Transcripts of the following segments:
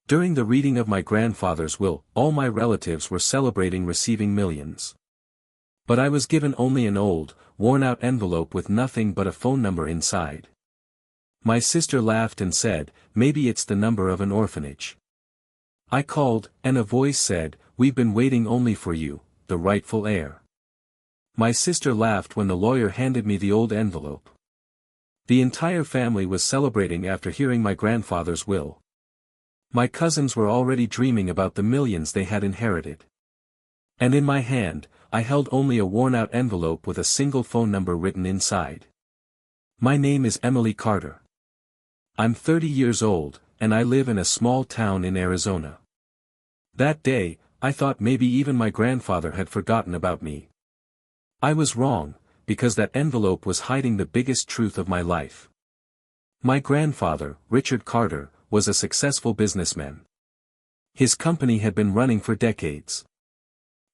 During the reading of my grandfather's will, all my relatives were celebrating receiving millions. But I was given only an old, worn-out envelope with nothing but a phone number inside. My sister laughed and said, "Maybe it's the number of an orphanage." I called, and a voice said, "We've been waiting only for you, the rightful heir." My sister laughed when the lawyer handed me the old envelope. The entire family was celebrating after hearing my grandfather's will. My cousins were already dreaming about the millions they had inherited. And in my hand, I held only a worn-out envelope with a single phone number written inside. My name is Emily Carter. I'm 30 years old, and I live in a small town in Arizona. That day, I thought maybe even my grandfather had forgotten about me. I was wrong, because that envelope was hiding the biggest truth of my life. My grandfather, Richard Carter, was a successful businessman. His company had been running for decades.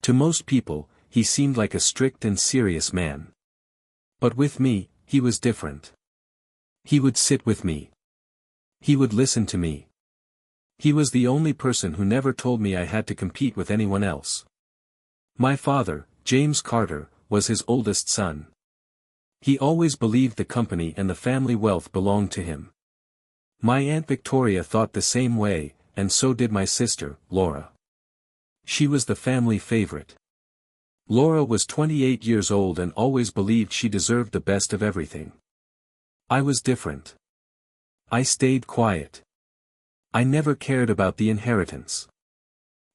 To most people, he seemed like a strict and serious man. But with me, he was different. He would sit with me. He would listen to me. He was the only person who never told me I had to compete with anyone else. My father, James Carter, was his oldest son. He always believed the company and the family wealth belonged to him. My Aunt Victoria thought the same way, and so did my sister, Laura. She was the family favorite. Laura was 28 years old and always believed she deserved the best of everything. I was different. I stayed quiet. I never cared about the inheritance.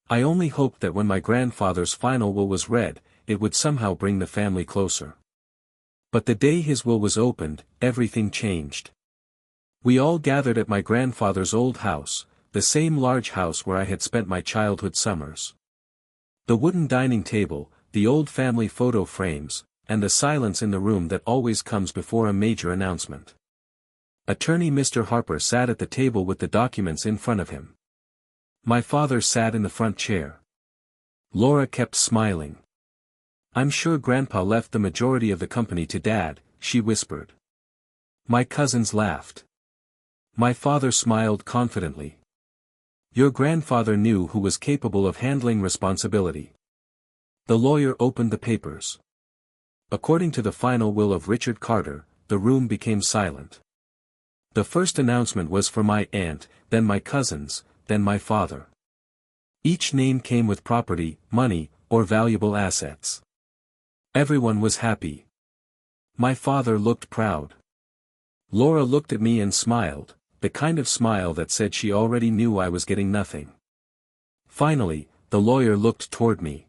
I only hoped that when my grandfather's final will was read, it would somehow bring the family closer. But the day his will was opened, everything changed. We all gathered at my grandfather's old house, the same large house where I had spent my childhood summers. The wooden dining table, the old family photo frames, and the silence in the room that always comes before a major announcement. Attorney Mr. Harper sat at the table with the documents in front of him. My father sat in the front chair. Laura kept smiling. "I'm sure Grandpa left the majority of the company to Dad," she whispered. My cousins laughed. My father smiled confidently. "Your grandfather knew who was capable of handling responsibility." The lawyer opened the papers. According to the final will of Richard Carter, the room became silent. The first announcement was for my aunt, then my cousins, then my father. Each name came with property, money, or valuable assets. Everyone was happy. My father looked proud. Laura looked at me and smiled, the kind of smile that said she already knew I was getting nothing. Finally, the lawyer looked toward me.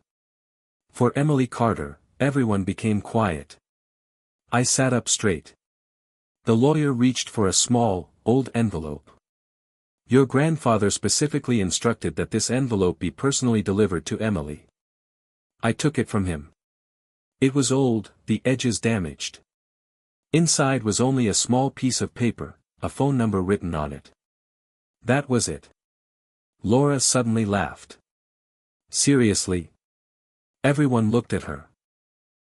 For Emily Carter, everyone became quiet. I sat up straight. The lawyer reached for a small, old envelope. "Your grandfather specifically instructed that this envelope be personally delivered to Emily." I took it from him. It was old, the edges damaged. Inside was only a small piece of paper, a phone number written on it. That was it. Laura suddenly laughed. "Seriously?" Everyone looked at her.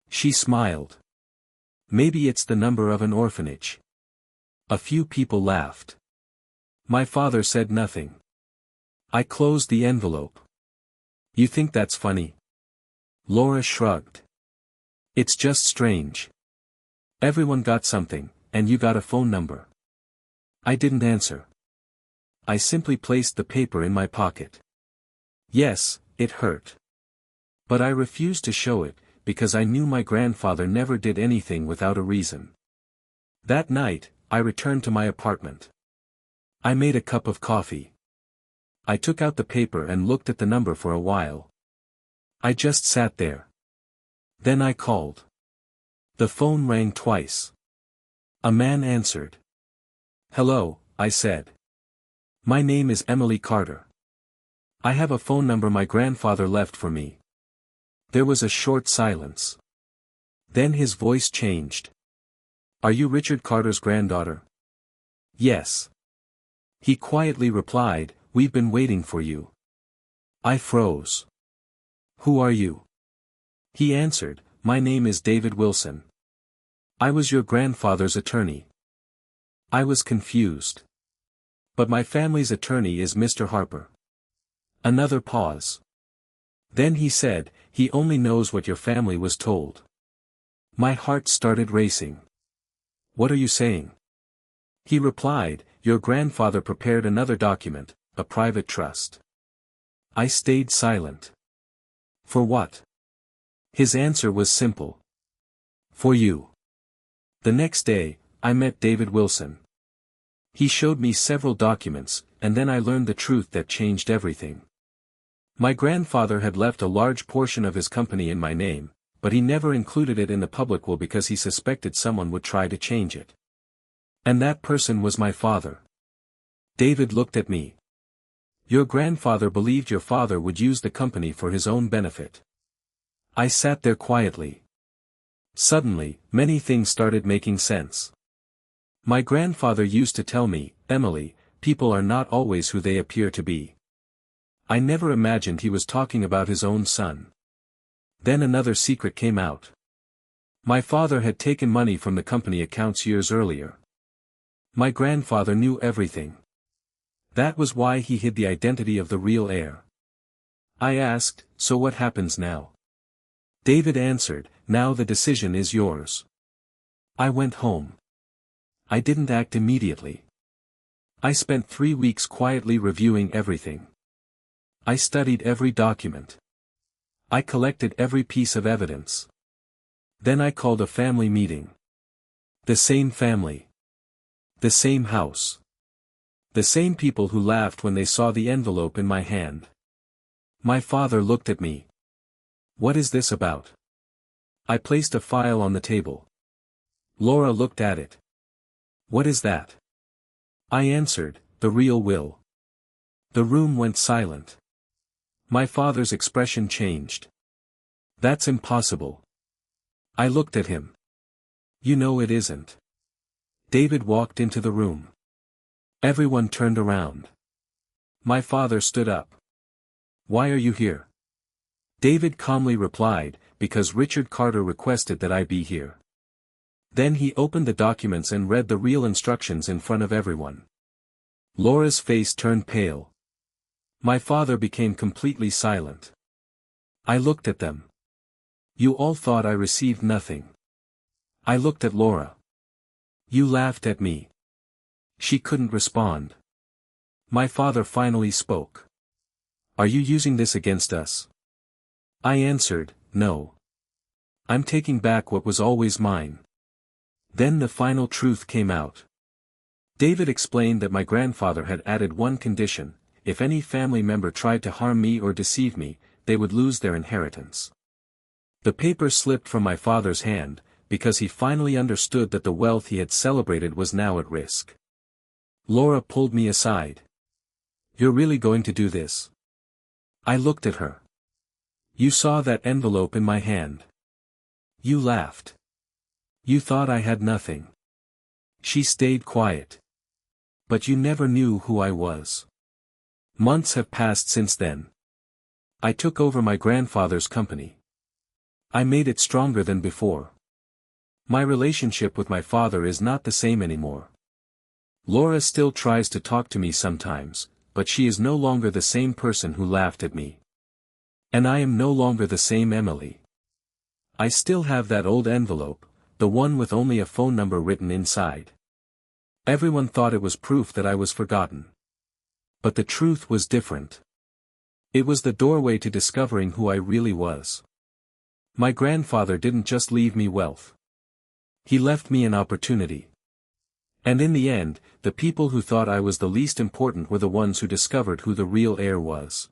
She smiled. "Maybe it's the number of an orphanage." A few people laughed. My father said nothing. I closed the envelope. "You think that's funny?" Laura shrugged. "It's just strange. Everyone got something, and you got a phone number." I didn't answer. I simply placed the paper in my pocket. Yes, it hurt. But I refused to show it, because I knew my grandfather never did anything without a reason. That night, I returned to my apartment. I made a cup of coffee. I took out the paper and looked at the number for a while. I just sat there. Then I called. The phone rang twice. A man answered. "Hello," I said. "My name is Emily Carter. I have a phone number my grandfather left for me." There was a short silence. Then his voice changed. "Are you Richard Carter's granddaughter?" "Yes." He quietly replied, "We've been waiting for you." I froze. "Who are you?" He answered, "My name is David Wilson. I was your grandfather's attorney." I was confused. But my family's attorney is Mr. Harper. Another pause. Then he said, he only knows what your family was told. My heart started racing. What are you saying? He replied, your grandfather prepared another document, a private trust. I stayed silent. For what? His answer was simple. For you. The next day, I met David Wilson. He showed me several documents, and then I learned the truth that changed everything. My grandfather had left a large portion of his company in my name, but he never included it in the public will because he suspected someone would try to change it. And that person was my father. David looked at me. Your grandfather believed your father would use the company for his own benefit. I sat there quietly. Suddenly, many things started making sense. My grandfather used to tell me, Emily, people are not always who they appear to be. I never imagined he was talking about his own son. Then another secret came out. My father had taken money from the company accounts years earlier. My grandfather knew everything. That was why he hid the identity of the real heir. I asked, so what happens now? David answered, now the decision is yours. I went home. I didn't act immediately. I spent 3 weeks quietly reviewing everything. I studied every document. I collected every piece of evidence. Then I called a family meeting. The same family. The same house. The same people who laughed when they saw the envelope in my hand. My father looked at me. What is this about? I placed a file on the table. Laura looked at it. What is that? I answered, the real will. The room went silent. My father's expression changed. That's impossible. I looked at him. You know it isn't. David walked into the room. Everyone turned around. My father stood up. Why are you here? David calmly replied, because Richard Carter requested that I be here. Then he opened the documents and read the real instructions in front of everyone. Laura's face turned pale. My father became completely silent. I looked at them. You all thought I received nothing. I looked at Laura. You laughed at me. She couldn't respond. My father finally spoke. Are you using this against us? I answered, no. I'm taking back what was always mine. Then the final truth came out. David explained that my grandfather had added one condition: if any family member tried to harm me or deceive me, they would lose their inheritance. The paper slipped from my father's hand, because he finally understood that the wealth he had celebrated was now at risk. Laura pulled me aside. You're really going to do this? I looked at her. You saw that envelope in my hand. You laughed. You thought I had nothing. She stayed quiet. But you never knew who I was. Months have passed since then. I took over my grandfather's company. I made it stronger than before. My relationship with my father is not the same anymore. Laura still tries to talk to me sometimes, but she is no longer the same person who laughed at me. And I am no longer the same Emily. I still have that old envelope, the one with only a phone number written inside. Everyone thought it was proof that I was forgotten. But the truth was different. It was the doorway to discovering who I really was. My grandfather didn't just leave me wealth. He left me an opportunity. And in the end, the people who thought I was the least important were the ones who discovered who the real heir was.